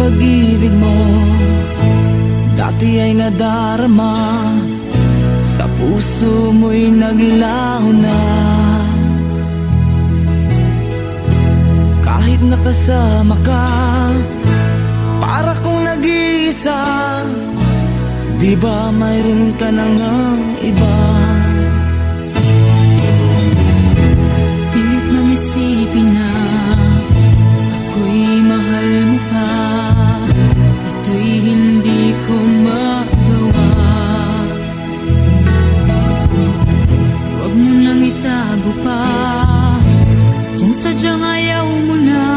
pag-ibig mo dati ay nadarama, sa puso mo'y naglaho na. Kahit nakasama ka, para kong nag-iisa, di ba mayroon ka na ngang iba? Pilit mang isipin na ako'y mahal mo pa, ito'y hindi ko magawa. Huwag mo nang itago pa, kung sadyang ayaw mo na,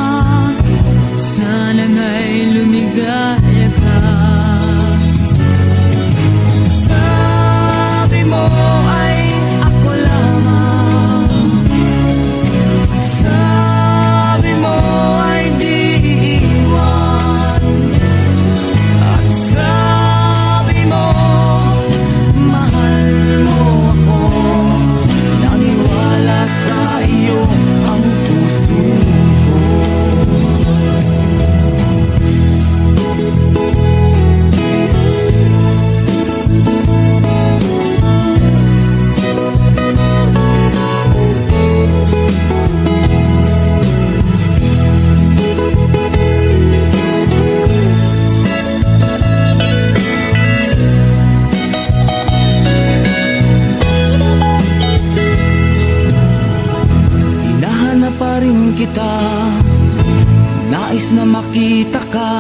sana nga'y lumigaya ka. Sabi mo ay ako lamang, sabi mo ay di iwan, at sabi mo mahal mo ako. Naniwala sa iyo ang puso ko. Hinahanap pa rin kita, nais na makita ka,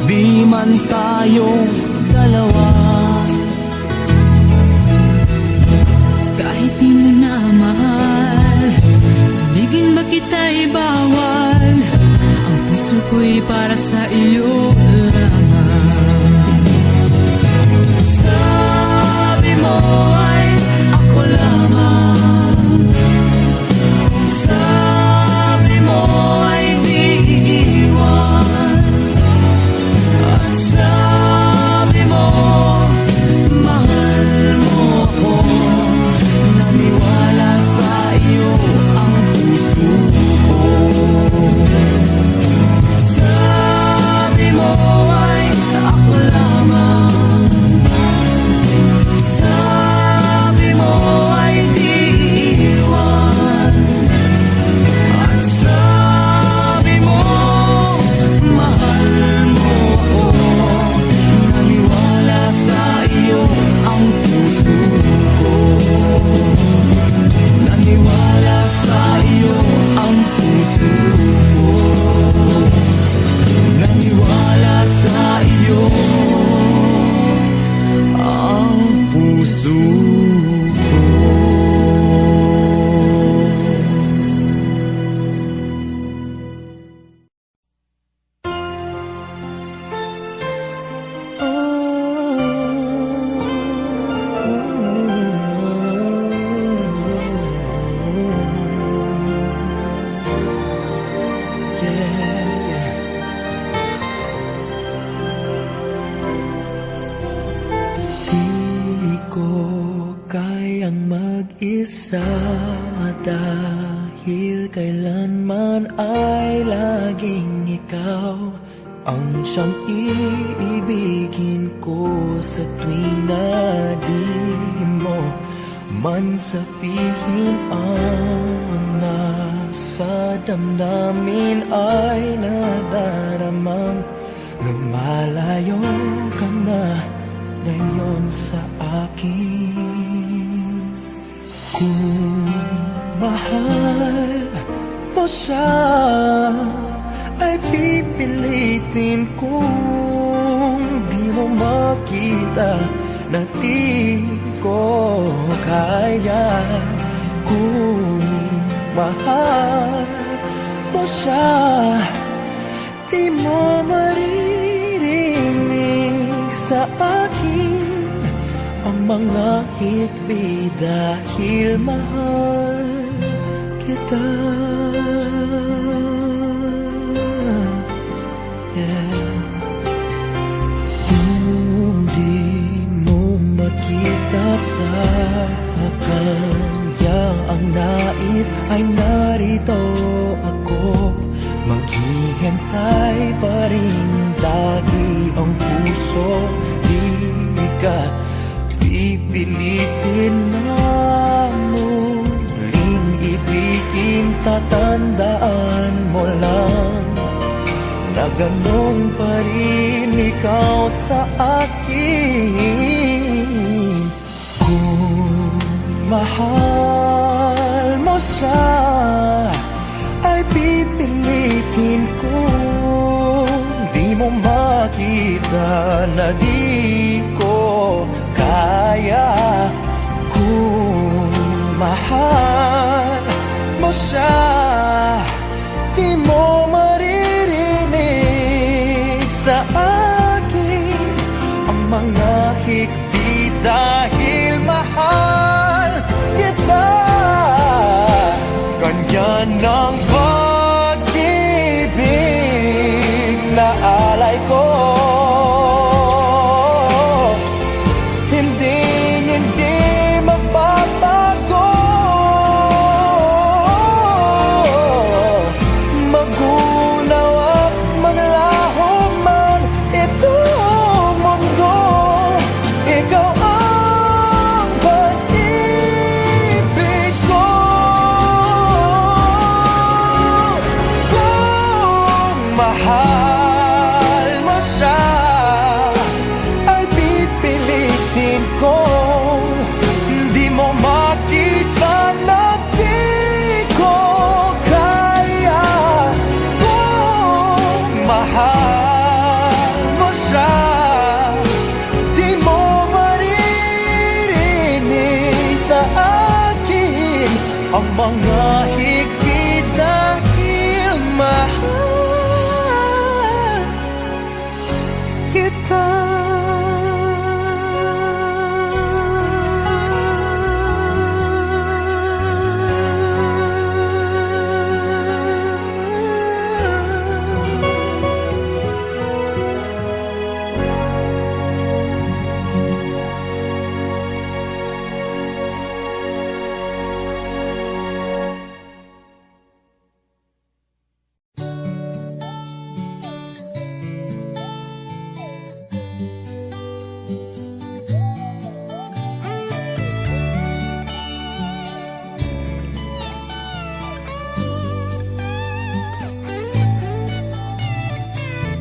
di man tayong dalawa. Kahit di mo na mahal, ibigin ba kita'y bawal, ang puso ko'y para sa iyo lamang. Sabi mo ay ako lamang, sabi mo ay di iwan, at sabi mo mahal mo ako. Naniwala sa iyo ang puso ko. Sabi mo ay ako lamang, sabi mo ay di iwan, at sabi mo mahal mo ako. Naniwala sa iyo ang puso ko. Naniwala sa iyo ang puso ko. Naniwala sa iyo ang puso ko. Di ko kayang mag-isa, dahil kailanman ay laging ikaw ang siyang iibigin ko. Sa tuwing na di mo man sabihin ang nasa damdamin ay nadaramang lumalayo ka na ngayon sa akin. Kung mahal mo siya, ay pipilitin kung di mo makita na di ko kaya. Kung mahal mo siya, di mo maririnig sa akin ang mga hikbi, dahil mahal kita. Kung di mo makita sa kanya ang nais, ay narito ako maghihintay buhay pa rin lagi ang puso. Di ka pipilitin na muling ibigin. Tatandaan mo lang na ganon pa rin ikaw sa akin. Kung mahal mo siya, ay pipilitin ko. Di mo makita na di ko kaya. Kung mahal mo siya, di mo maririnig sa akin ang mga higpit dahil mahal kita. Ganyan ang pag-ibig na alay ko. Hindi magbabago. Magunaw at maglaho man itong mundo, ikaw ang pag-ibig ko. Kung mahal mo siya, ay pipilitin kong di mo makita na di ko kaya. Kung mahal mo siya, di mo maririnig sa akin ang mga higpit dahil mahal kita.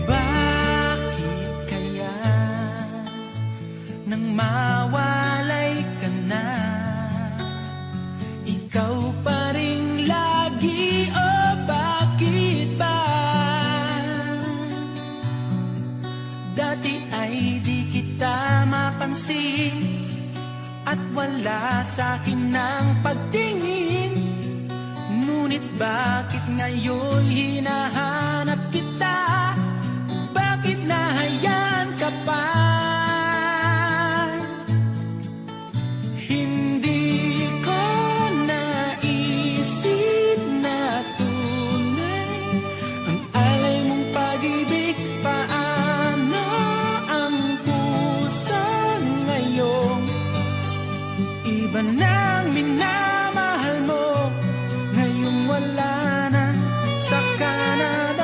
Bakit kaya nang mawalay ka na, ikaw pa rin lagi, o bakit ba? Dati ay di kita mapansin at wala sa'kin ng pagtingin. Ngunit bakit ngayon hinahanap kita? Bakit nahayaan ka pa? Hindi ko naisip na tunay ang alay mong pag-ibig. Paano ang puso ngayon? Iba nang minamahal mo, ngayong wala na, saka na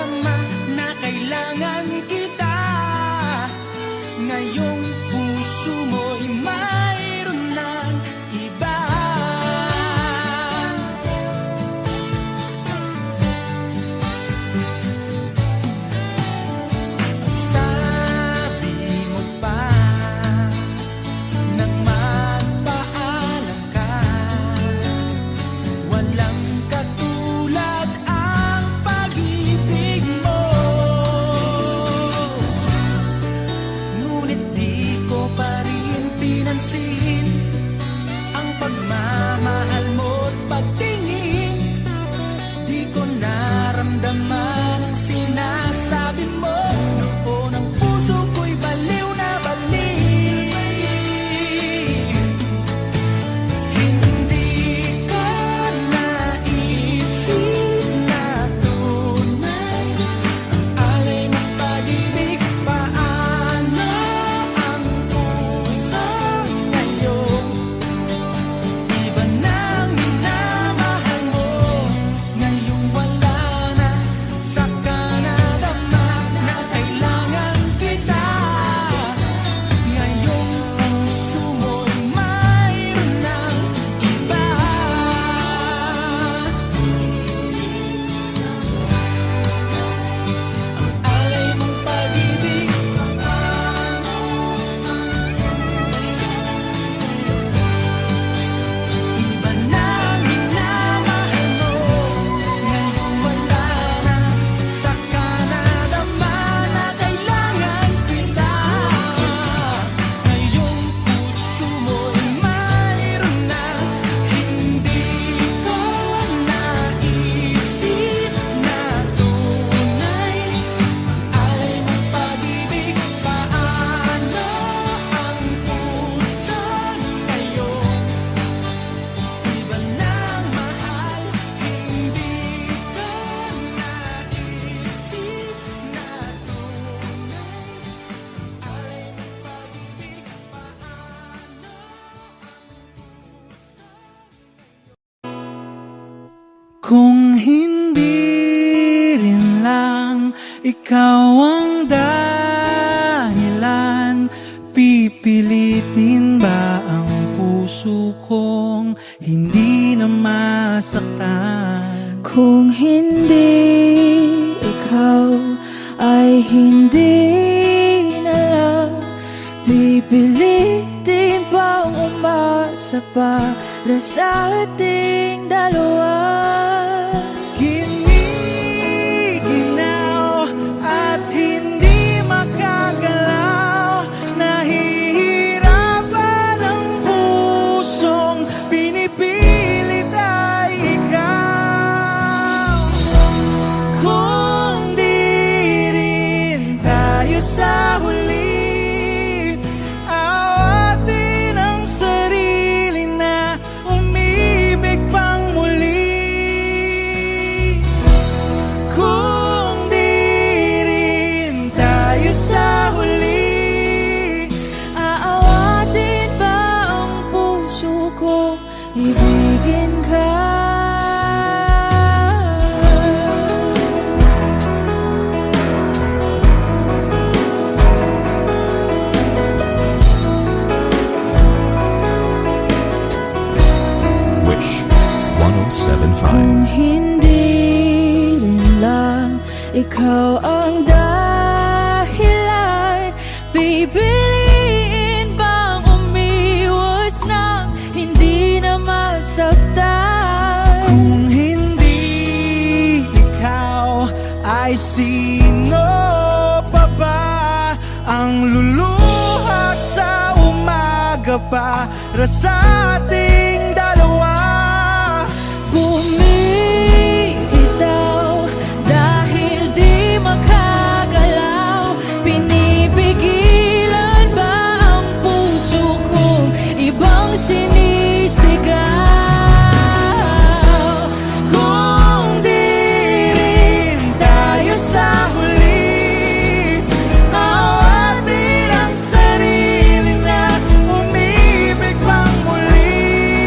Kung hindi rin lang ikaw ang dahilan, pipilitin ba ang puso kong hindi na masaktan? Kung hindi ikaw ay hindi na lang, pipilitin bang umasa para sa ating dalawa? Giniginaw at hindi makagalaw, nahihirapan ang pusong pinipilit ay ikaw. Kung di rin tayo sa huli, awatin ang sarili na umibig pang muli. Kung di rin tayo sa huli, Aawatin ba ang puso ko ibigin ka? Wish 1075. Kung hindi rin lang ikaw ang dahilan, pipiliin bang umiwas nang hindi na masaktan? kung hindi ikaw, ay sino pa ba ang luluha sa umaga para sa ating dalawa? Bumibitaw dahil di makagalaw, pinipigilan ba ang puso kong ibang sinisigaw? Kung di rin tayo sa huli, awatin ang sarili na umibig pang muli.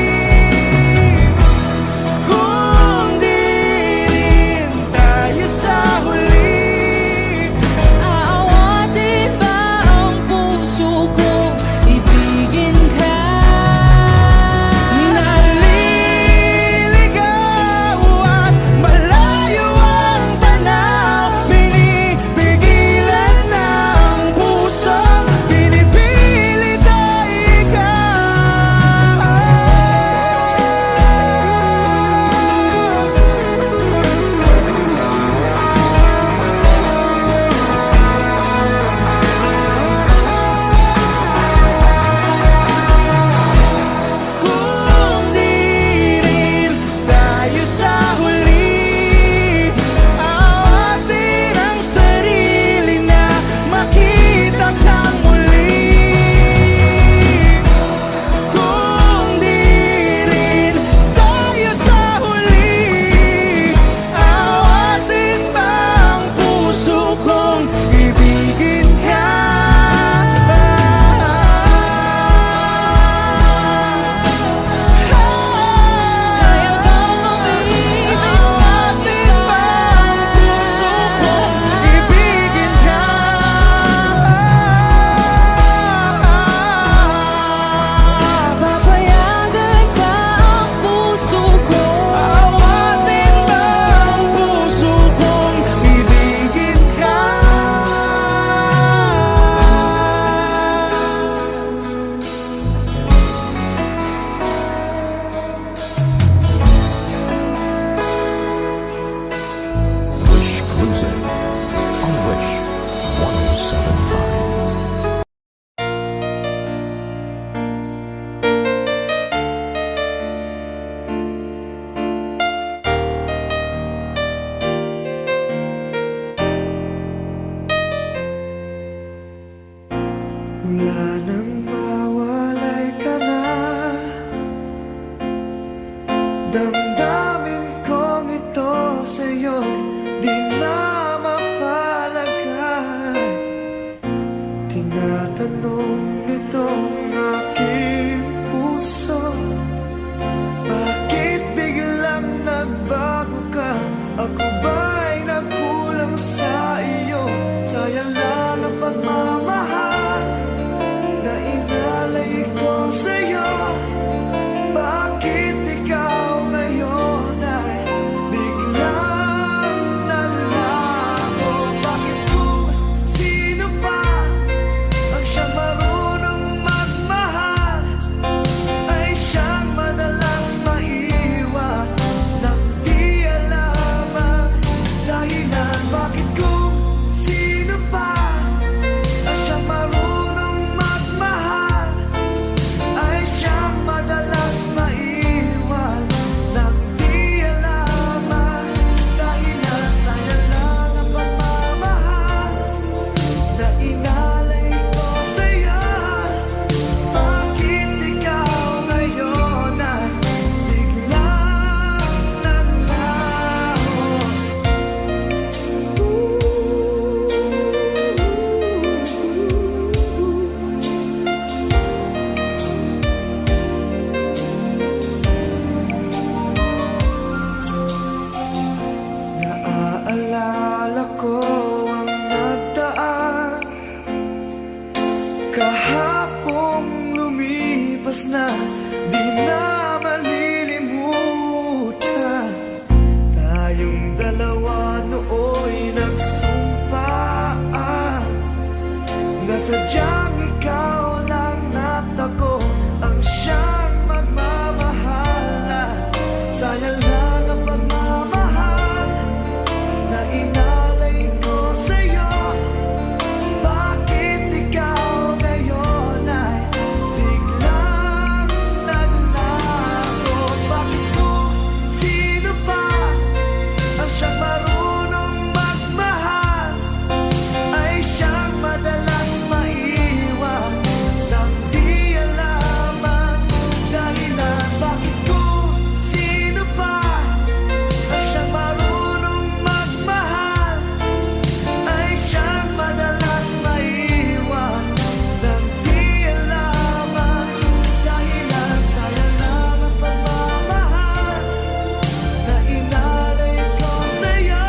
sayang lang ang pagmamahal na inalay ko sa'yo. Bakit ikaw ngayon ay biglang naglaho? Bakit kung sino pa ang siyang marunong magmahal ay siyang madalas maiwan nang di alam ang dahilan? Bakit kung sino pa ang siyang marunong magmahal ay siyang madalas maiwan nang di alam ang dahilan? Sayang lang ang pagmamahal na inalay ko sa'yo. Bakit ikaw ngayon ay biglang naglaho? Naaalala ko ang nagdaan kahapong lumipas na, di na malilimutan. Tayong dalawa nooy nagsumpaan na sadyang ikaw lang at ako ang siyang magmamahalan. Sayang lang ang pagmamahal na inalay ko sa'yo. Bakit ikaw ngayon ay biglang naglaho? Bakit kung sino pa ang siyang marunong magmahal ay siyang madalas maiwan nang di alam ang dahilan? Bakit kung sino pa ang siyang marunong magmahal ay siyang madalas maiwan nang di alam ang dahilan? Sayang lang ang pagmamahal na inalay ko sa'yo.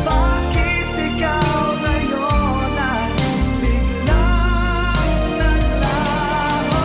Bakit ikaw ngayon ay biglang naglaho?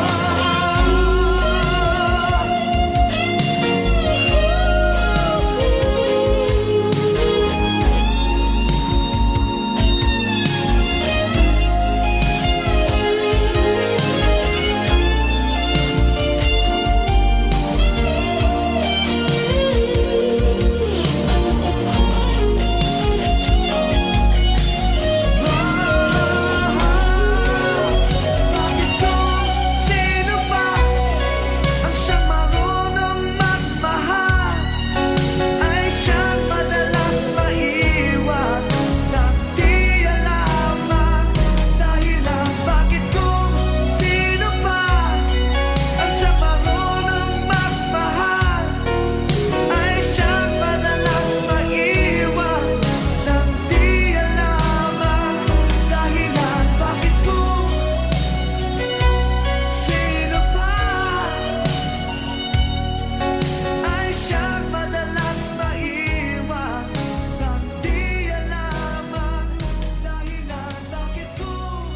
Bakit kung sino pa ang siyang marunong magmahal ay siyang madalas maiwan nang di alam ang dahilan? Bakit kung sino pa ang siyang marunong magmahal ay siyang madalas maiwan nang di alam ang dahilan? Bakit kung sino pa ay siyang madalas maiwan nang di alam ang dahilan? Bakit kung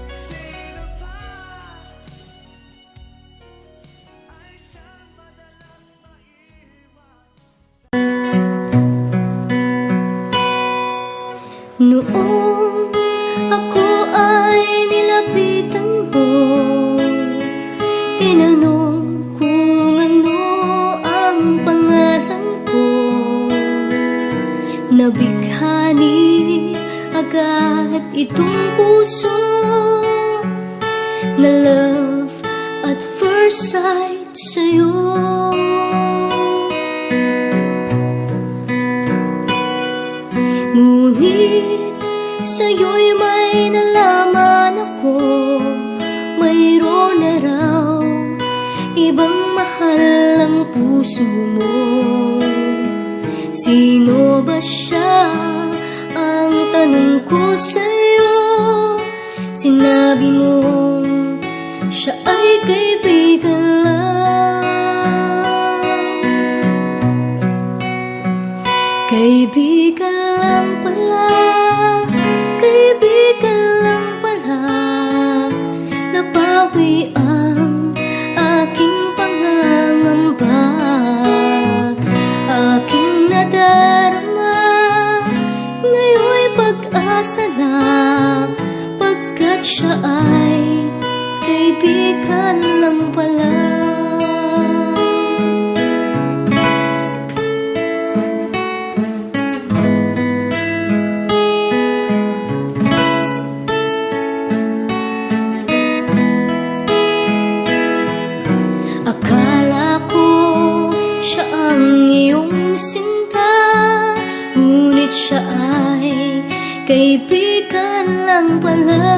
sino pa ay siyang madalas maiwan? Noong ako ay nilapitan mo, tinanong kung ano ang pangalan ko. Nabighani agad itong puso na love at first sight sa'yo. Ngunit sa'yo'y may nalaman ako, mayroon na raw ibang mahal ang puso mo. Sino ba siya? Ang tanong ko sa'yo. Sinabi mo siya ay kaibigan lang. Kaibigan lang pala napawi ang aking pangangamba, aking nadarama. Ngayon'y pag-asa na, pagkat siya ay kaibigan lang pala. Akala ko siya ang iyong sinta, ngunit siya ay kaibigan lang pala.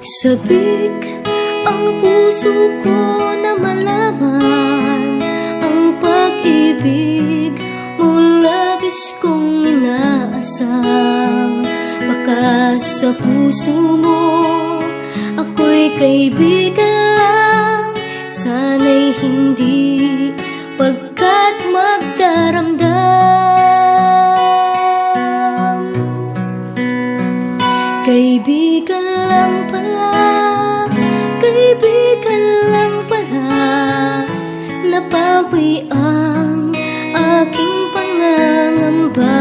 Sabik ang puso ko na malaman ang pag-ibig mo, labis kong inaasam. Baka sa puso mo ako'y kaibigan lang, sana'y hindi, pagkat magdaramdam. Kaibigan lang pala, kaibigan lang pala, napawi ang aking pangangamba,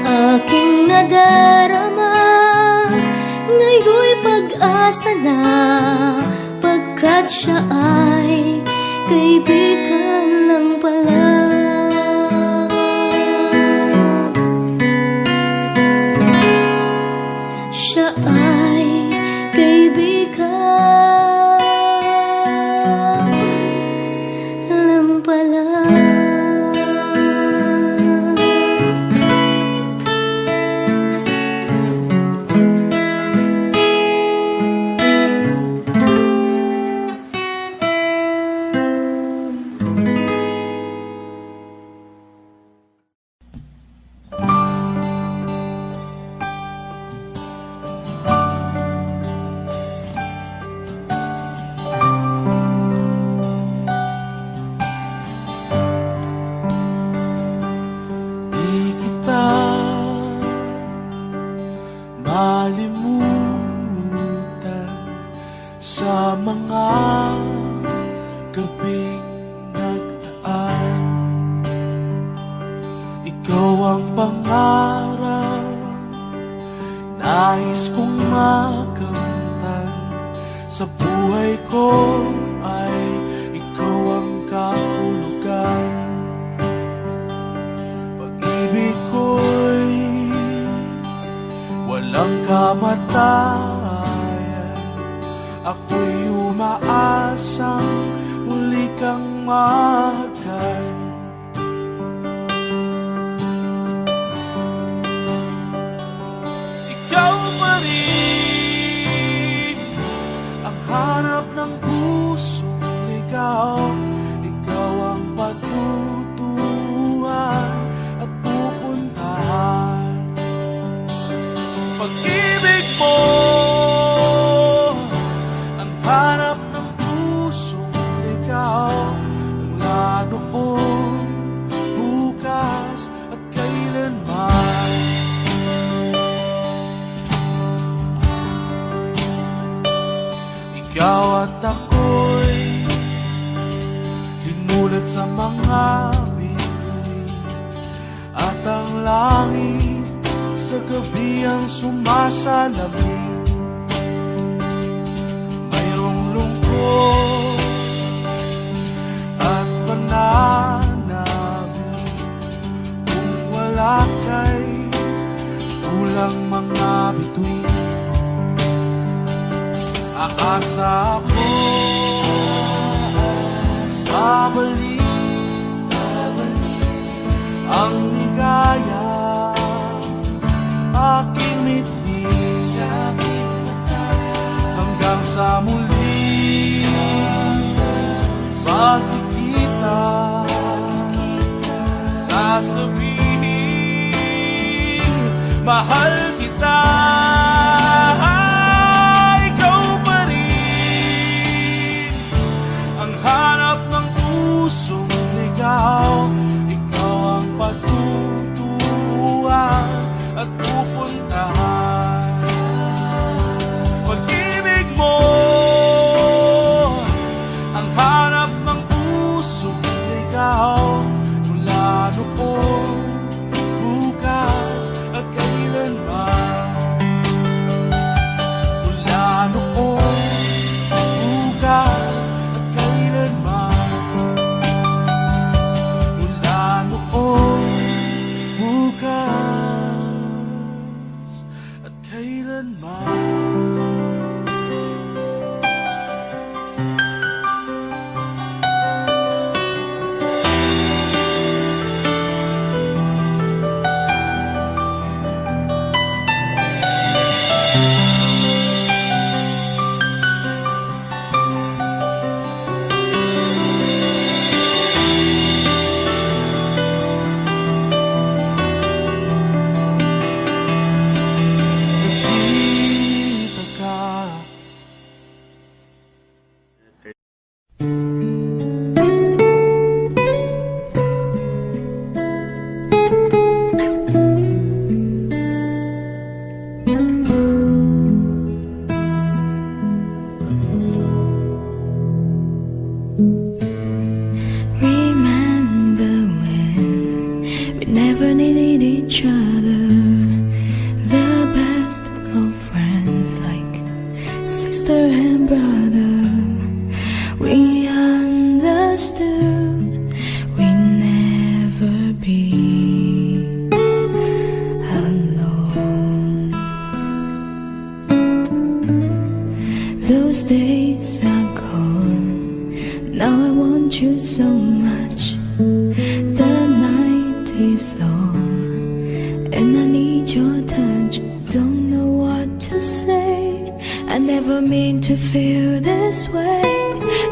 aking nadarama. Ngayon'y pag-asa na, pagkat siya ay kaibigan lang pala. Siya ay kaibigan lang pala. Di kita malimutan sa mga gabing nagdaan. Ikaw ang pangarap, nais kong makamtan. Sa buhay ko ay ikaw ang kahulugan. Pag-ibig ko'y walang kamatayan. Ako'y umaasang muli kang mahagan. Ikaw pa rin ang hanap ng pusong ligaw. Ikaw ang patutuhan at pupuntahan. Pag-ibig mo ang hanap ng pusong ligaw, mula noon, bukas at kailanman. Ikaw at ako'y sinulat sa mga bituin, at ang langit sa gabi ang sumasalamin. Mayroong lungkot at pananabik, kung wala kay kulang mga bituin. Aasa ako sa balik ang ligaya, aking mitin hanggang sa muli pagkikita. Sasabihin mahal kita. Ikaw pa rin ang hanap ng pusong ligaw. Ikaw ang patutuhan at ikaw mula noon, bukas at kailanman. Mula noon, bukas at kailanman. Mula noon, bukas at kailanman. Remember when we never needed each other, the best of friends, like sister and brother. We understood we'd never be alone. Those days are gone. Now I want you so much. The night is long and I need your touch. Don't know what to say. I never mean to feel this way.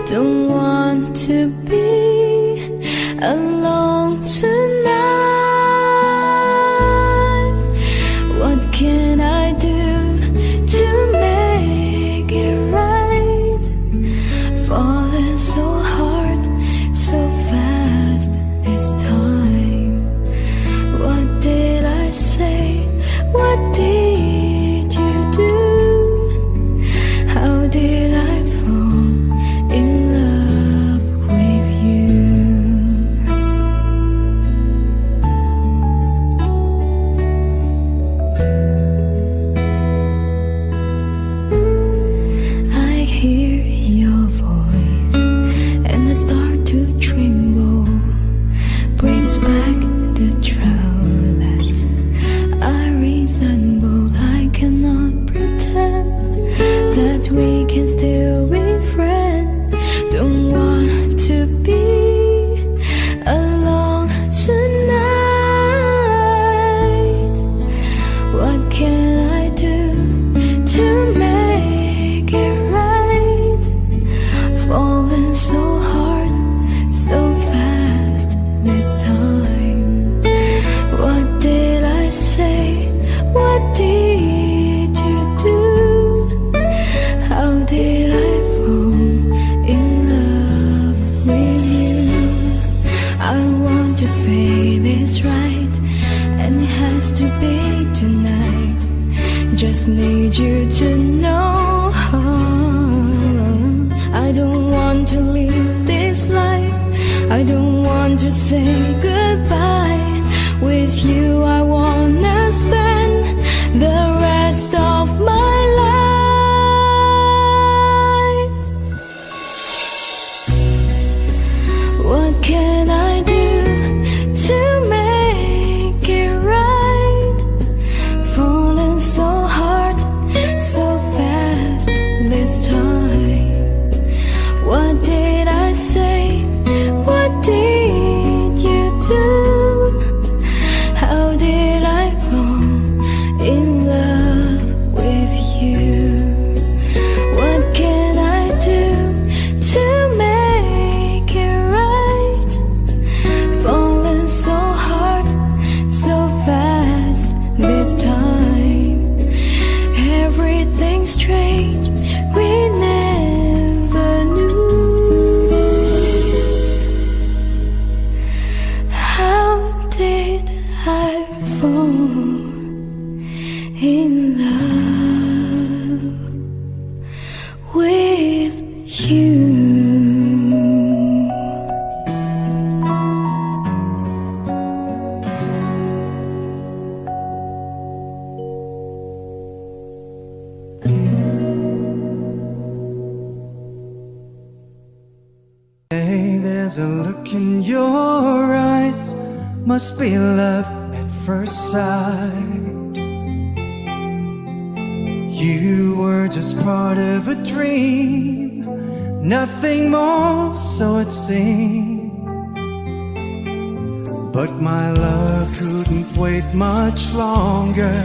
Don't want to be alone tonight. What can I do to make it right? Falling so hard, so fast this time. What did I say? What did you do? How did I fall in love with you? I hear your voice and I start to tremble. Brings back the trial that I resemble. I cannot pretend that we can still be friends. Don't want to be alone tonight. What can I do to make it right? Falling so hard, so fast this time. What did I say? What did you do? How did I fall in love with you? I want to say this right, and it has to be tonight. Just need you to know I don't want to live this life. I don't want to say goodbye. With you I wanna spend the rest of my life. What can I do to make it right? Falling so hard, so fast this time. What did I say? What did you do? How did in your eyes must be love at first sight. You were just part of a dream, nothing more, so it seemed. But my love couldn't wait much longer.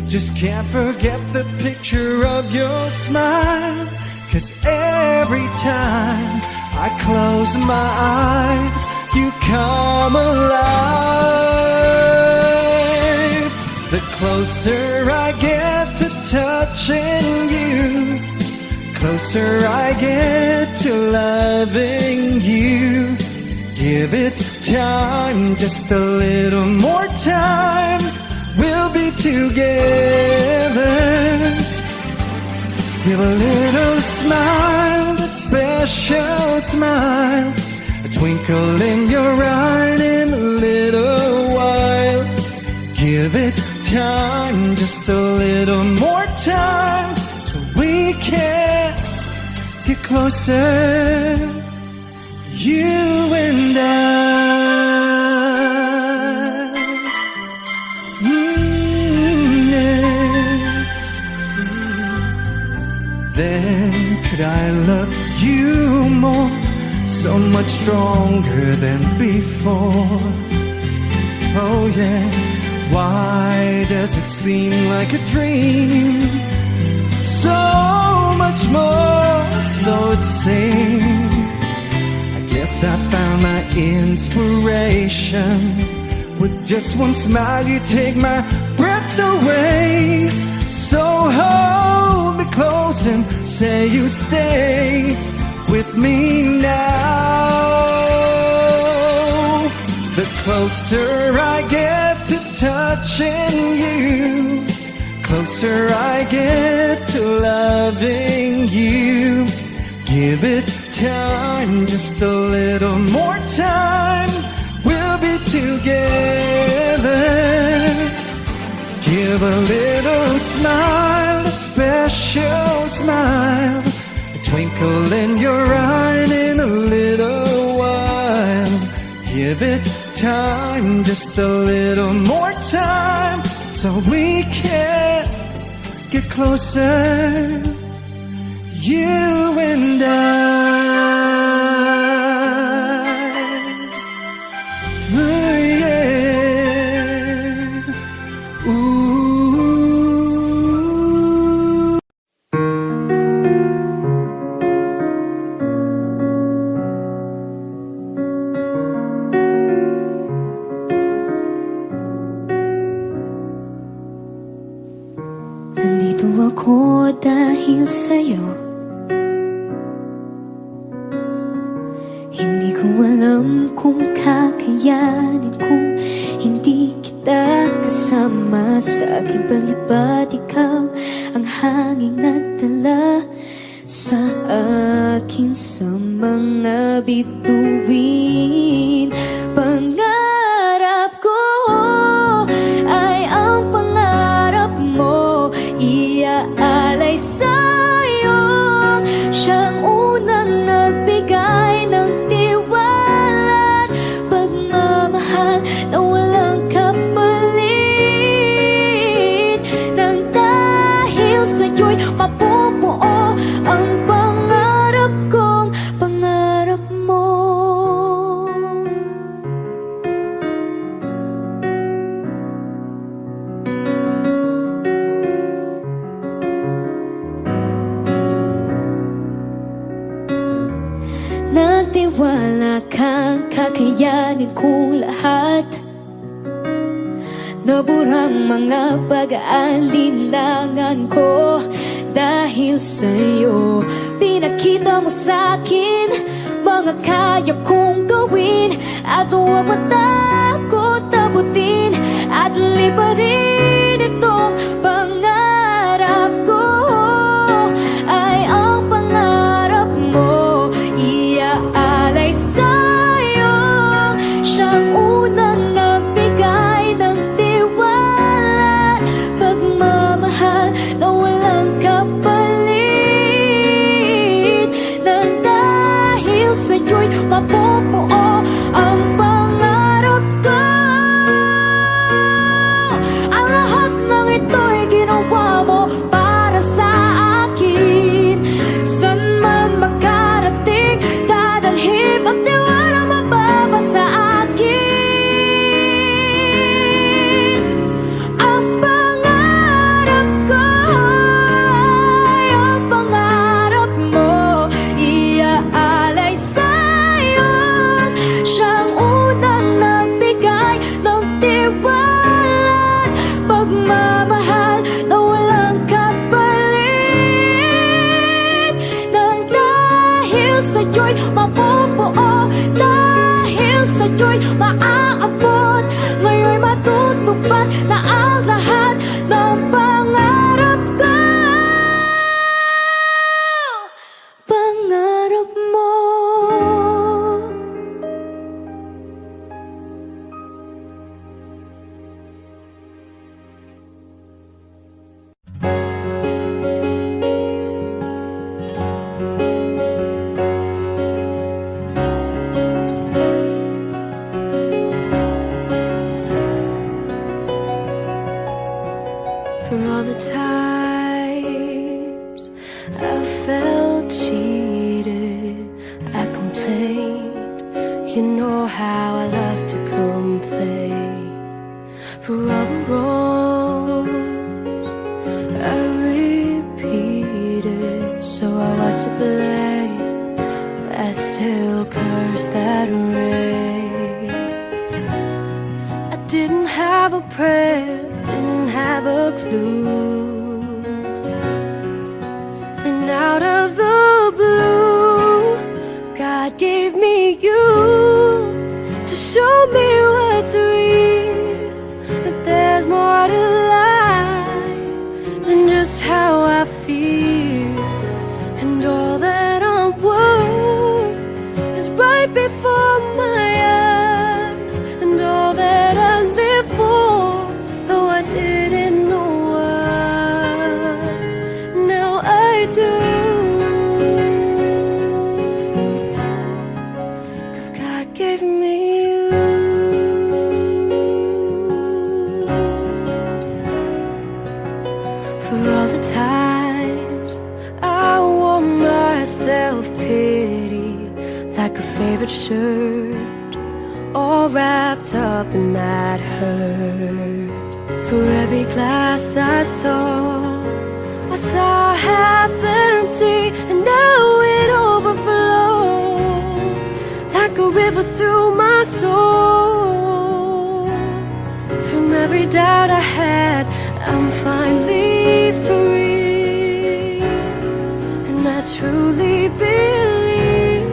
Just can't forget the picture of your smile. 'Cause every time I close my eyes, you come alive. The closer I get to touching you, closer I get to loving you. Give it time, just a little more time, we'll be together. Give a little smile, that special smile, a twinkle in your eye in a little while. Give it time, just a little more time, so we can get closer, you and I. Then could I love you more, so much stronger than before? Oh yeah, why does it seem like a dream? So much more, so it seems. I guess I found my inspiration. With just one smile you take my breath away. So hold me close and say you stay with me now. The closer I get to touching you, closer I get to loving you. Give it time, just a little more time, we'll be together. Give a little smile, a special smile, a twinkle in your eye in a little while. Give it time, just a little more time, so we can get closer, you and I. Oh, yeah. Ooh. Nandito ako dahil sa'yo. Hindi ko alam kung kakayanin kung hindi kita kasama sa aking palibad. Ikaw ang hanging nagdala sa akin sa mga bituin. Pangarap ko ay ang pangarap mo, iaalay sa'yo. Siyang unang nagbigay ng tiwala at pagmamahal na walang kapalit. Nang dahil sa'yo'y mapupuo ang pangarap kong pangarap mo. Nagtiwala kang kakayanin kong lahat. Naburang mga pag-aalinlangan ko. Dahil sa'yo, pinakita mo sa'kin mga kaya kong gawin. At huwag matakot abutin at liparin itong pangarap ko. Ay ang pangarap mo, iaalay sa'yo. Siyang unang nagbigay ng tiwala, pagmamahal na walang kapalit. Nang dahil sa'yo'y mapupuo maaabot. Ngayon'y matutupad na ang lahat ng pangarap ko. Pangarap mo. For all the times I felt cheated, I complained. You know how I love to complain. For all the wrongs I repeated, so I was to blame. I still curse that rain. I didn't have a prayer, didn't have a clue. Then out of the blue, God gave me you to show me what's real. That there's more to life than just how I feel. And all that I'm worth is right before my eyes. And all that I live for, though I didn't know why, now I do. 'Cause God gave me you. For all the times I wore my self-pity like a favorite shirt, all wrapped up in that hurt. For every glass I saw half empty, and now it overflows like a river through my soul. From every doubt I had, I'm finally free, and I truly believe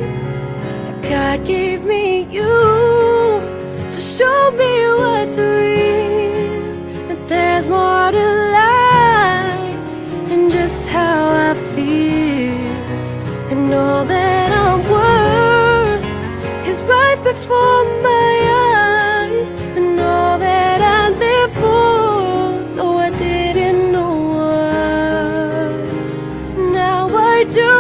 that God gave me you to show me what's real. That there's more to life than just how I feel. And all that I'm worth is right before my eyes. And all that I live for, though I didn't know why, now I do.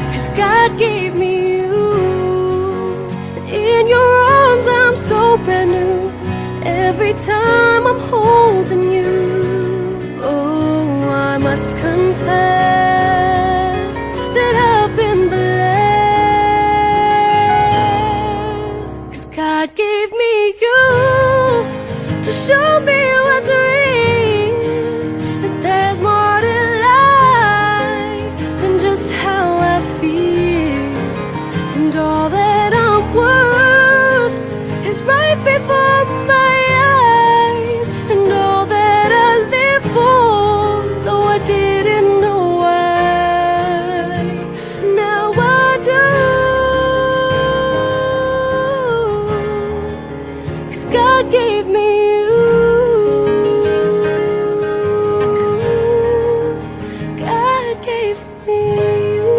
'Cause God gave me you, and in your arms I'm so brand new. Every time I'm holding you, oh, I must confess that I've been blessed. 'Cause God gave me you to show me what's real. That there's more to life than just how I feel. And all that I'm worth is right before my eyes. And all that I live for, though I didn't know why, now I do. 'Cause God gave me you. God gave me you.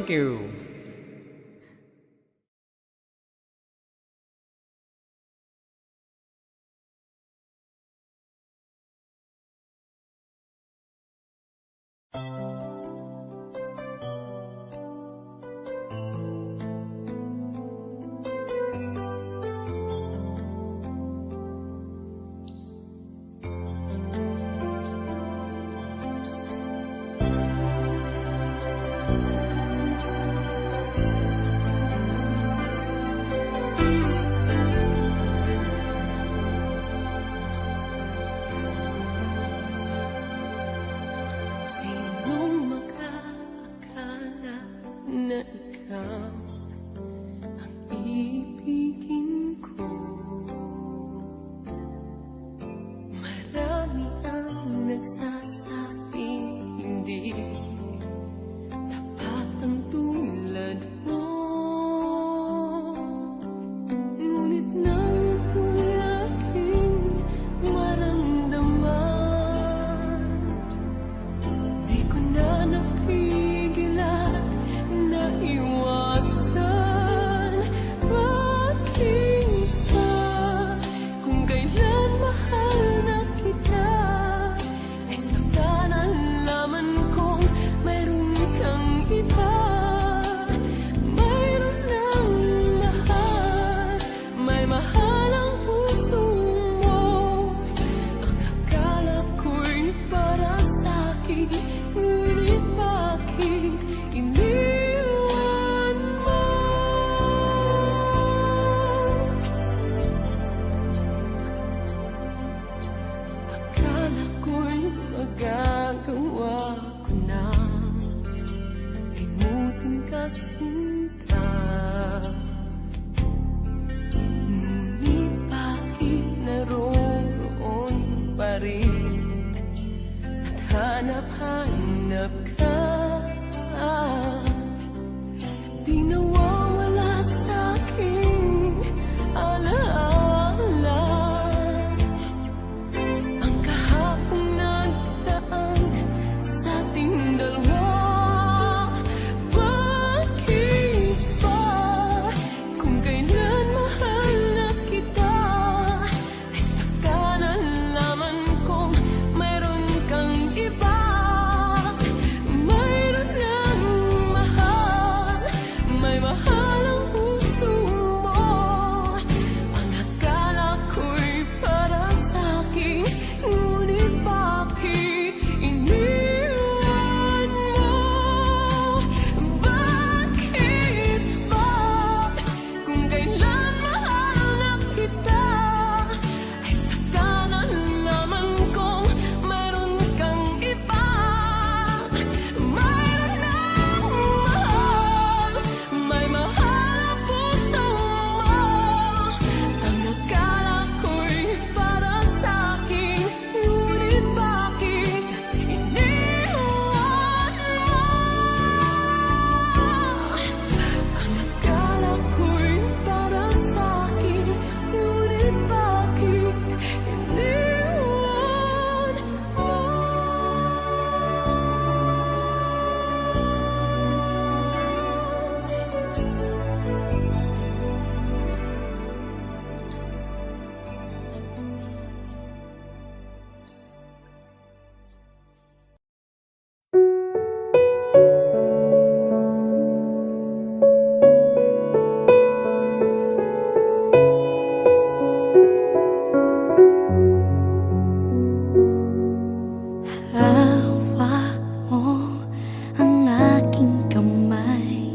Thank you. Sinong makakakala na ikaw ang ibigin ko? Marami ang nagsasabing hindi tapat ang tulad mo. Ngunit nang ako'y aking maramdaman, di ko na napigilan na iwasan. Bakit ba kung kailan mahal na kita, ay saka nalaman kong mayroon kang iba? Mayroon ng mahal, may mahal ang puso mo. Ang akala ko'y para sa'kin, ngunit bakit iniwan mo? Akala ko'y magagawa ko na limutin ka, sinta. Ngunit bakit naroon pa rin at hanap-hanap ka? Di nawawala sa'king alaala ang kahapong nagdaan sa ating dalawa. Bakit ba kung kailan mahal na kita, ay saka nalaman kong mayroon kang iba? Mayroon ng mahal, may mahal ang puso mo. Ang akala ko'y para sa'kin, ngunit bakit iniwan mo? Bakit ba kung kailan mahal na kita, ay saka nalaman kong mayroon kang iba? Mayroon ng mahal, may mahal ang puso mo. Ang akala ko'y para sa'kin, ngunit bakit iniwan mo? Ang akala ko'y para sa'kin, ngunit bakit iniwan mo? Hawak mo ang aking kamay,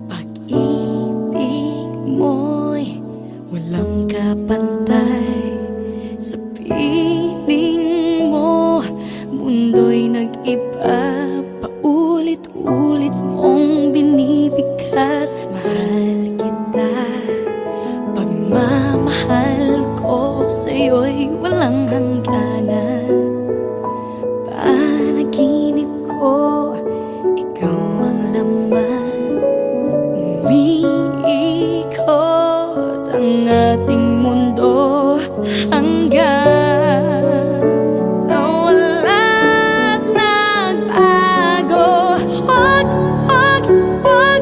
pag-ibig mo'y walang kapantay. Sa piling mo, mundo'y nag-iba, paulit-ulit mong binibigkas. Mahal kita, pagmamahal ko sa'yo'y walang hangganan. Panaginip ko, ikaw ang laman. Umiikot ang ating mundo hanggang nawala at nagbago. Huwag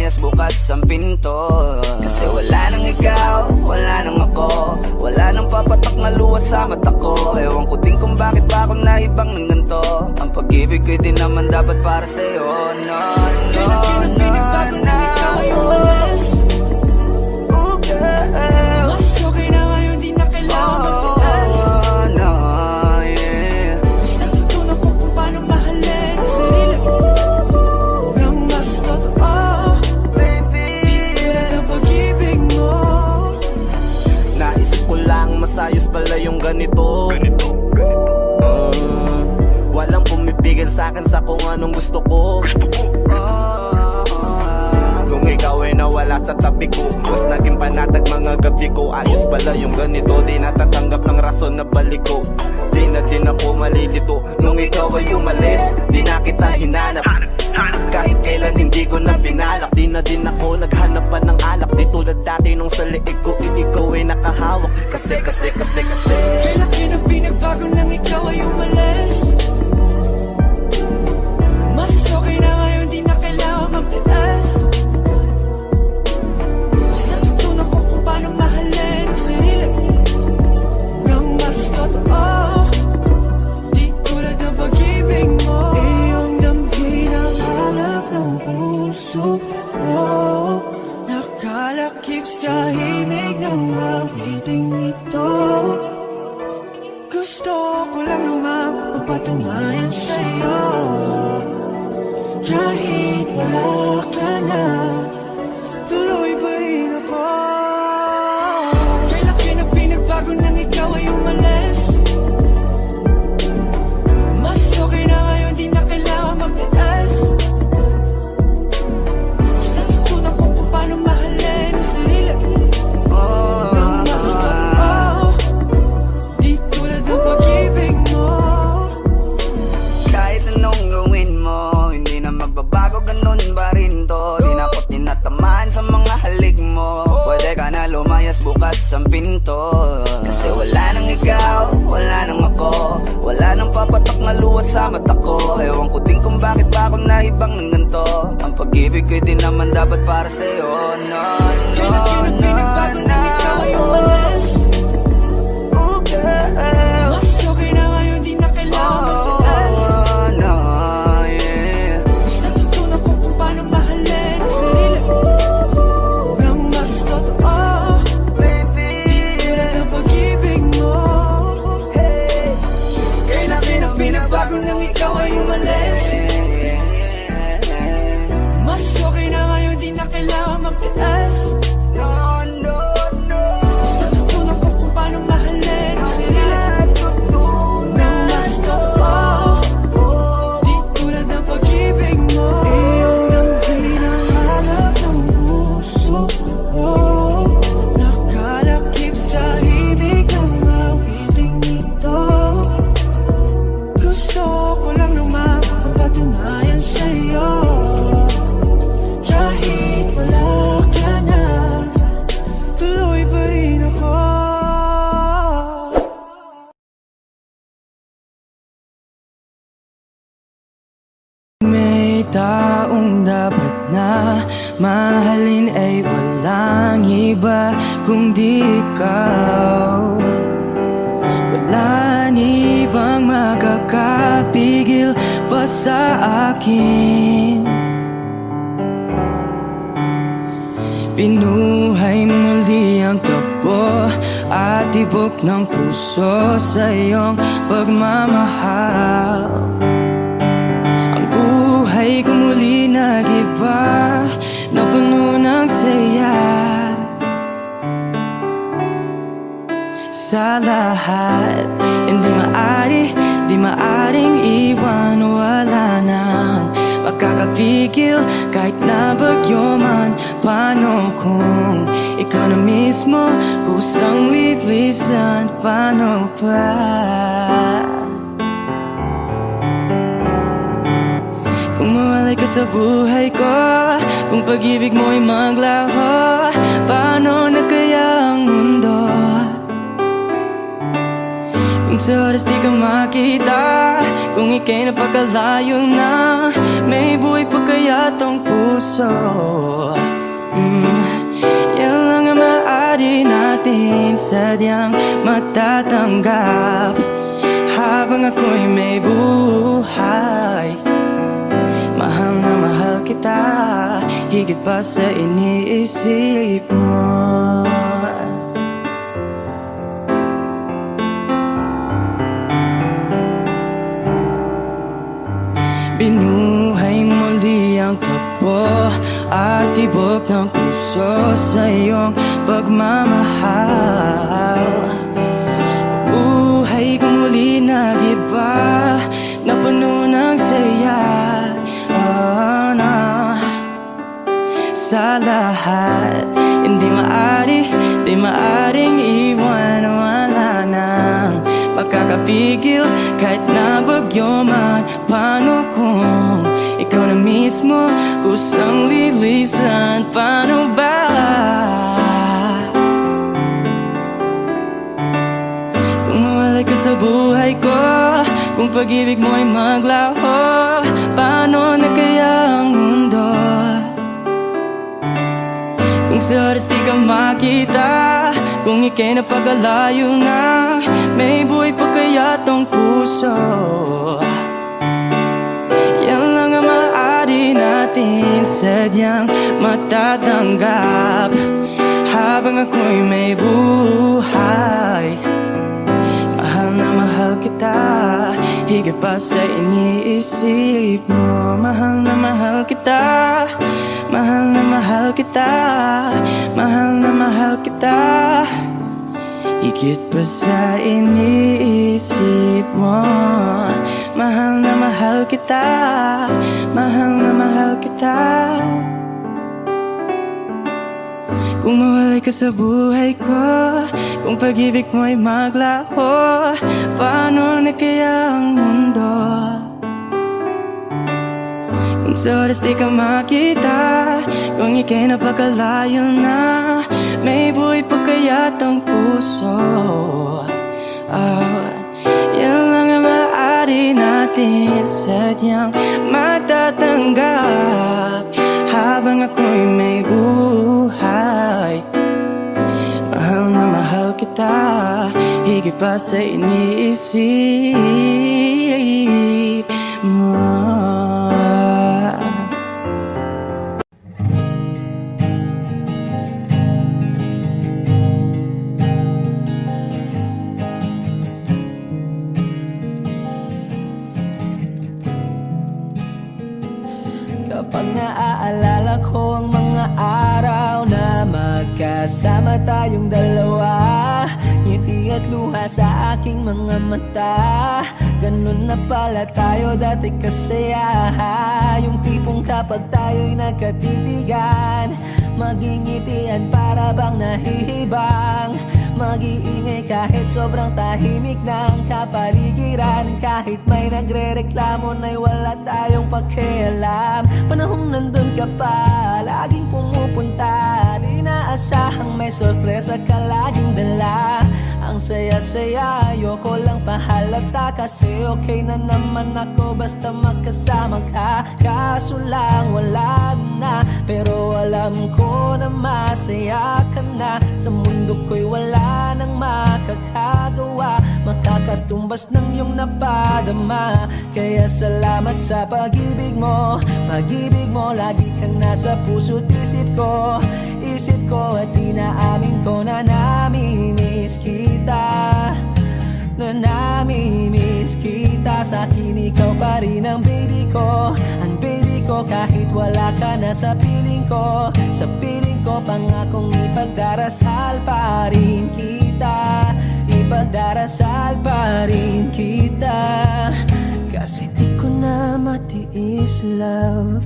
lumayas bukas ang pinto. Kasi wala nang ikaw, wala nang ako, wala nang papatak na luha sa mata ko. Ewan ko din kung bakit ba ako naibang ng ganito. Ang pag-ibig ko'y di naman dapat para sa'yo. No, Kailan pinagbago na ikaw ay umalis. Oh girl, Mas okay na ngayon, di na kailangan magtiis. no, yeah. Mas natutunan ko kung paano mahalin ang sarili nang mas totoo. Baby, Tulad ng pag-ibig mo. Naisip ko lang masayos pala yung ganito. Walang pumipigil sa'kin sa kung anong gusto ko. Kung ikaw ay nawala sa tabi ko, mas naging panatag mga gabi ko. Ayos pala yung ganito, di natatanggap ng rason na balik ko. Di na din ako malilito nung ikaw ay umalis. Di na kita hinanap, kahit kailan hindi ko na pinalak. Di na din ako naghanap pa ng alak. Di tulad dati nung sa liig ko, ikaw ay nakahawak. Kasi Kailan pinagbago nang ikaw ay umalis. Mas okay na ngayon, di na kailangan magtiis. Mas natutunan ko kung paano mahalin ang sarili nang mas totoo. Di tulad ng pag-ibig mo. Iyong damhin ang hanap ng puso mo. Nakalakip sa himig ng awiting ito. Gusto ko lang naman magpatunayan sa'yo. Kahit wala ka na, tuloy pa rin ako. Kailan pinagbago nang ikaw ay umalis. Mas okay na ngayon, di na kailangan magtiis. Mas natutunan ko kung paano mahalin ang sarili nang mas totoo. Di tulad ng pag-ibig mo. kahit anong gawin mo, hindi na magbabago, ganun pa rin to. Di na ako tinatamaan sa mga halik mo. Pwede ka na lumayas bukas ang pinto. Kasi wala nang ikaw, wala nang ako, wala nang papatak na luha sa mata ko. Ewan ko din kung bakit ba ako naibang ng ganito. Ang pag-ibig ko'y di naman dapat para sa'yo. No, Kailan pinagbago nang ikaw ay umalis. oh girl, Mas okay na ngayon, di na kailangan magtiis. no, yeah. Mas natutunan ko kung paano mahalin ang sarili nang mas totoo. Baby, Tulad ng pag-ibig mo. Kailan pinagbago nang ikaw ay umalis. Mas okay na ngayon, di na kailangan magtiis. no, no, no. Mas natutunan ko kung paano mahalin ang sarili nang mas totoo. Di tulad ng pag-ibig mo. Iyong damhin ang hanap ng puso mo. Nakalakip sa himig ng awiting ito. Gusto ko lang naman magpatunayan sa'yo. Kahit wala ka na, tuloy pa rin ako. May taong dapat na mahalin ay walang iba kundi ikaw. Wala ni bang makakapigil pa sa akin. Pinuhay muli ang takbo at tibok ng puso sa iyong pagmamahal. Ang buhay ko muli nag-iba, napuno ng saya. Sa lahat, hindi maaring iwan. Wala nang makakapigil kahit na bagyo man. Paano kung ikaw na mismo kusang lilisan? Paano pa? Kung mawalay ka sa buhay ko, kung pag-ibig mo'y maglaho, paano na kaya ang mundo? Kung sa oras di ka makita, Kung ika'y napagkalayo na, may buhay pa kaya tong puso? Yan lang ang maaari natin sadyang matatanggap habang ako'y may buhay. Mahal na mahal kita, higit pa sa iniisip mo. Binuhay muli ang takbo at tibok ng puso sa iyong pagmamahal. Buhay ko muli nag-iba, na puno ng saya, sa lahat. Hindi maaring iwan, wala nang makakapigil kahit na bagyo man. Paano kung ikaw na mismo kusang lilisan? Paano ba? Kung mawalay ka sa buhay ko, kung pag-ibig mo ay maglaho, paano na kaya ang mundo? Kung sa oras di ka makita, kung ika'y napagkalayo na, may buhay pa kaya tong puso? Yan lang ang maaari natin sadyang matatanggap habang ako'y may buhay. Mahal na mahal kita, higit pa sa iniisip mo. Mahal na mahal kita, mahal na mahal kita, mahal na mahal kita, higit pa sa iniisip mo. Mahal na mahal kita, mahal na mahal kita. Kung mawalay ka sa buhay ko, kung pag-ibig mo ay maglaho, paano na kaya ang mundo? Kung sa oras di ka makita, kung ika'y napagkalayo na, may buhay pa kaya tong puso? Yan lang ang maaari natin sadyang matatanggap habang ako'y may buhay. Mahal na mahal kita, higit pa sa iniisip mo. Kapag naaalala ko ang mga araw na magkasama tayong dalawa, ngiti at luha sa aking mga mata, ganun na pala tayo dati kasaya. Yung tipong kapag tayo'y nagkatitigan, magingitian para bang nahihibang, mag-iingay kahit sobrang tahimik ng kapaligiran. Kahit may nagre-reklamo na'y wala tayong pakialam. Panahong nandun ka pa, laging pumupunta, di naasahang may sorpresa ka laging dala. Ang saya-saya, ayoko lang pahalata, kasi okay na naman ako basta magkasama ka. Kaso lang wala na, pero alam ko na masaya ka na. Sa mundo ko'y wala nang makakagawa, makakatumbas ng iyong napadama. Kaya salamat sa pag-ibig mo, pag-ibig mo. Lagi kang nasa puso't isip ko, isip ko. At inaamin ko na namimiss kita, na namimiss kita. Sa akin ikaw pa rin ang baby ko, ang baby ko. Kahit wala ka na sa piling ko, sa piling ko, pangakong ipagdarasal pa rin kita, ipagdarasal pa rin kita. Kasi di ko na matiis, love,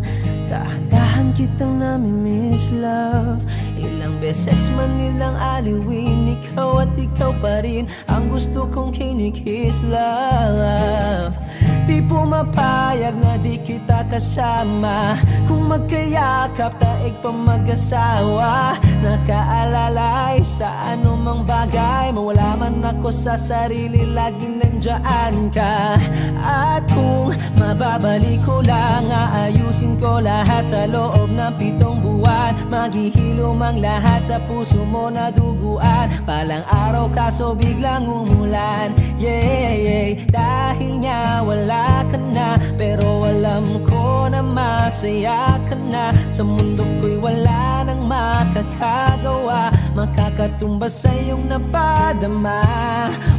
dahan-dahan kitang namimiss, love. Ilang beses man nilang aliwin, ikaw at ikaw pa rin ang gusto kong kinikiss, love. Di pumapayag na di kita kasama. Kung magkayakap taig pa mag-asawa. Nakaalalay sa anumang bagay. Mawala man ako sa sarili, laging nandyan ka. At kung mababalik ko lang, aayusin ko lahat sa loob ng 7 buwan. Maghihilom ang lahat sa puso mo na duguan. Palang araw kaso biglang umulan. Yeah, yeah. Dahil nga wala ka na, pero alam ko na masaya ka na. Sa mundo ko'y wala nang makakagawa, makakatumbas sa iyong napadama.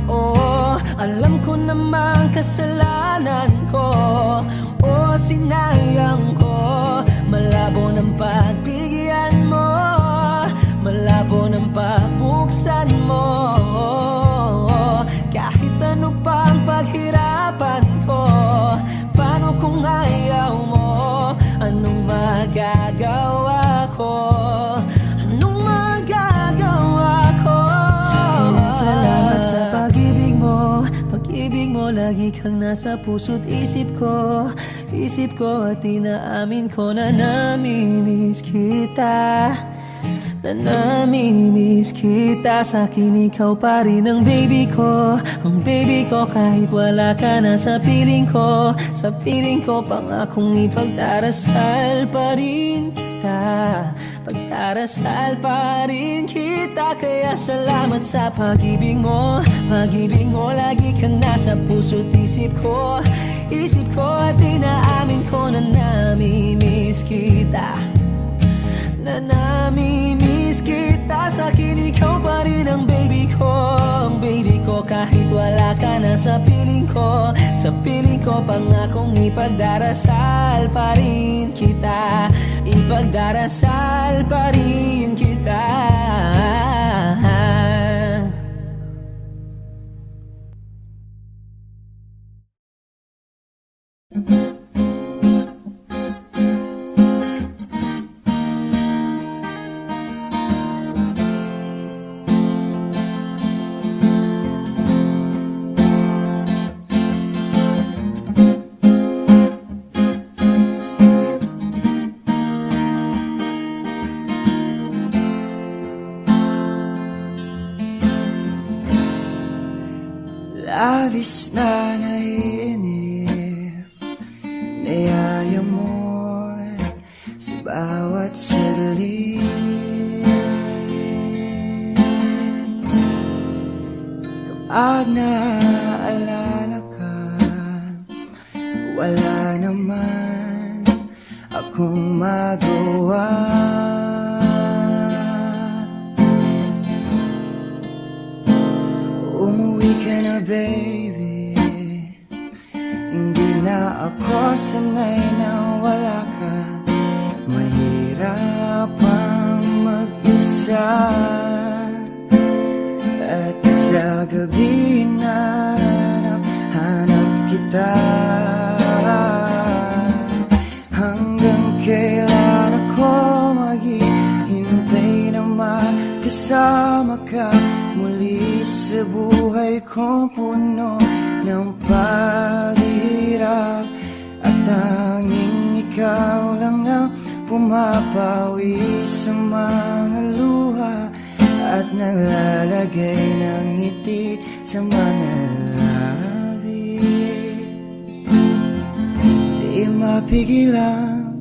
Oh, alam ko namang kasalanan ko. Oh, sinayang ko. Malabo ng pagbigyan mo, malabo ng pagbuksan mo. Kahit ano pa ang paghirapan ko, paano kung ayaw mo? Anong magagawa ko? Anong magagawa ko? Kaya salamat sa pag-ibig mo. Pag-ibig mo, lagi kang nasa puso't isip ko. Isip ko at inaamin ko na namimiss kita. Na namimiss kita. Sa'kin ikaw pa rin ang baby ko. Ang baby ko kahit wala ka na sa piling ko. Sa piling ko pangakong ipagdarasal pa rin kita. Pagdarasal pa rin kita. Kaya salamat sa pag-ibig mo. Pag-ibig mo, lagi kang nasa puso't isip ko. Isip ko at inaamin ko na namimiss kita. Na namimiss kita. Sa'kin ikaw pa rin ang baby ko. Ang baby ko kahit wala ka na sa piling ko. Sa piling ko pangakong ipagdarasal pa rin kita. Ipagdarasal pa rin kita. Labis na naiinip, niyaya mo sa bawat sandali. Kapag naaalala ka, wala naman akong magawa. Umuwi ka na baby, hindi na ako sanay na wala ka. Mahirap ang mag-isa, at sa gabi hanap kita. Hanggang kailan ako maghihintay na makasama ka muli sa buhay kong puno ng paghihirap. At tanging ikaw lang ang pumapawi sa mga luha at naglalagay ng ngiti sa mga labi. Di mapigil ang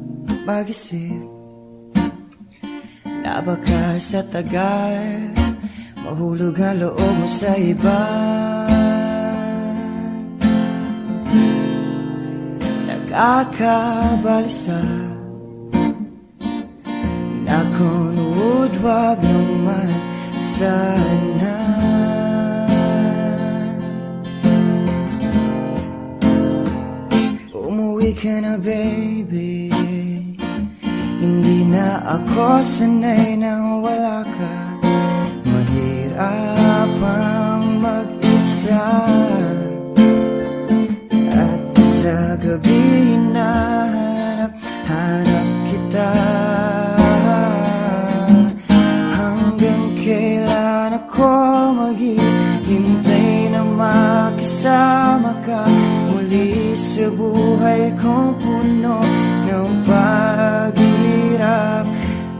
pag-isip na baka sa tagal mahulog ang loob mo sa iba. Nakakabalisa na kung wag naman sana. Umuwi ka na baby, hindi na ako sanay nang wala ka. Mahirap ang mag-isa, at sa gabi hanap kita. Hanggang kailan ako maghihintay na makasama ka muli sa buhay kong puno ng paghihirap,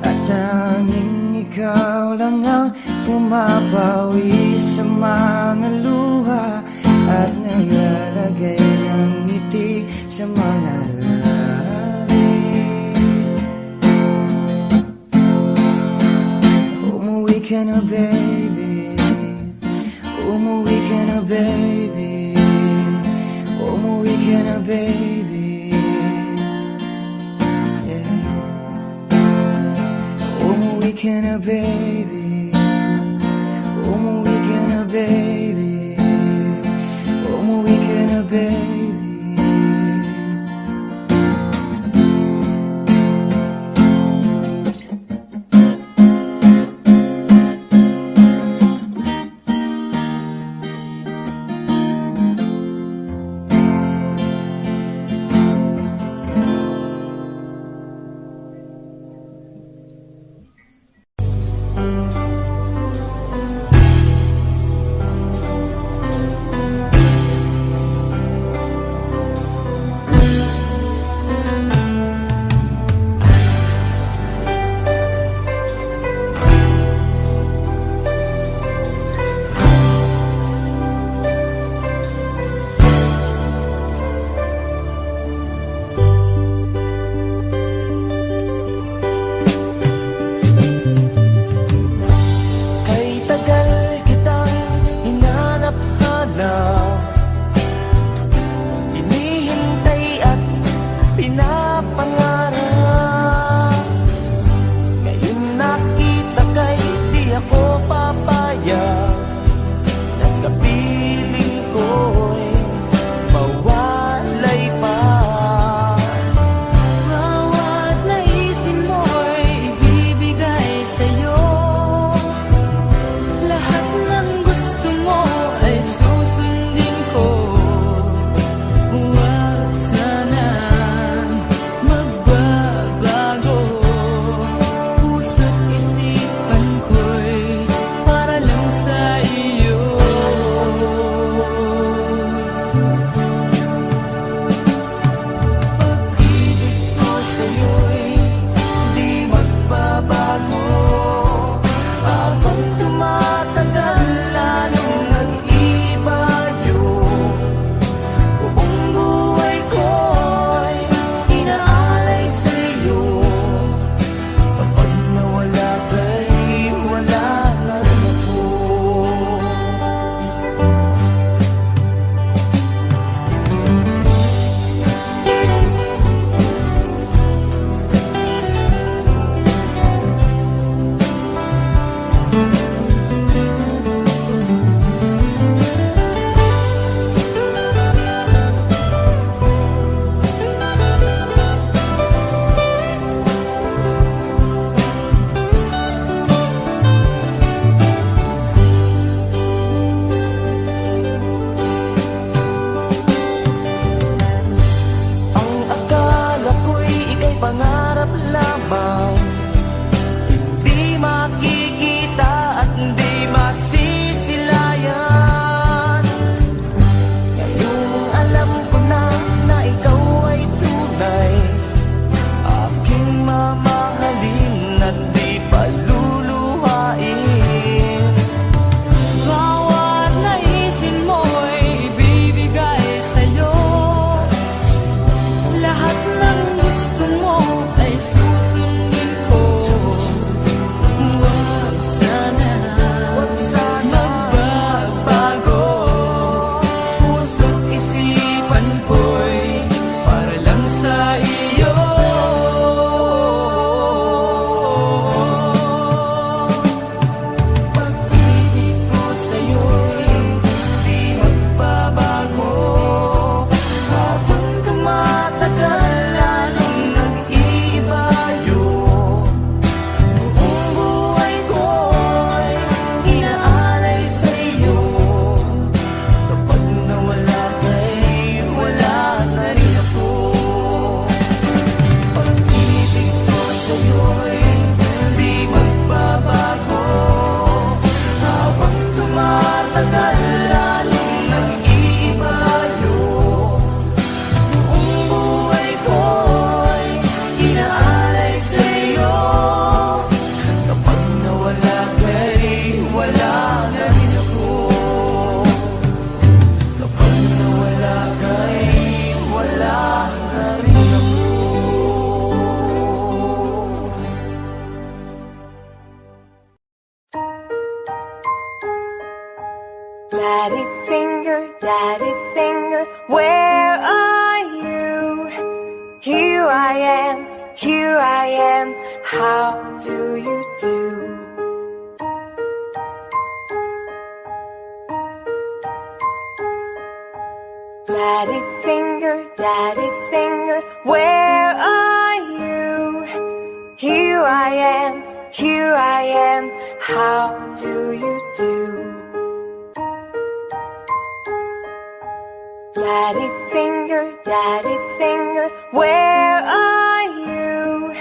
at tanging ikaw lang ang pumapawi sa mga luha at naglalagay ng ngiti sa mga labi. Umuwi ka na baby, umuwi ka na baby, umuwi ka na baby, yeah. Umuwi ka na baby, umuwi ka na baby, umuwi ka na baby. Daddy finger, where are you? Here I am, how do you do? Daddy finger, where are you? Here I am, how do you do? Daddy finger, where are you?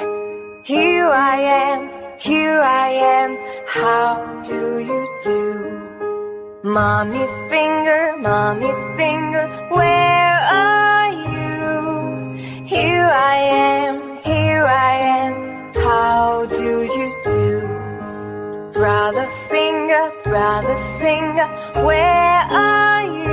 Here I am, how do you do? Mommy finger, where are you? Here I am, how do you do? Brother finger, where are you?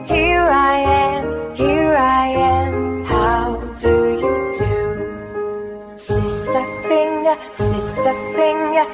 Here I am, how do you do? Sister finger,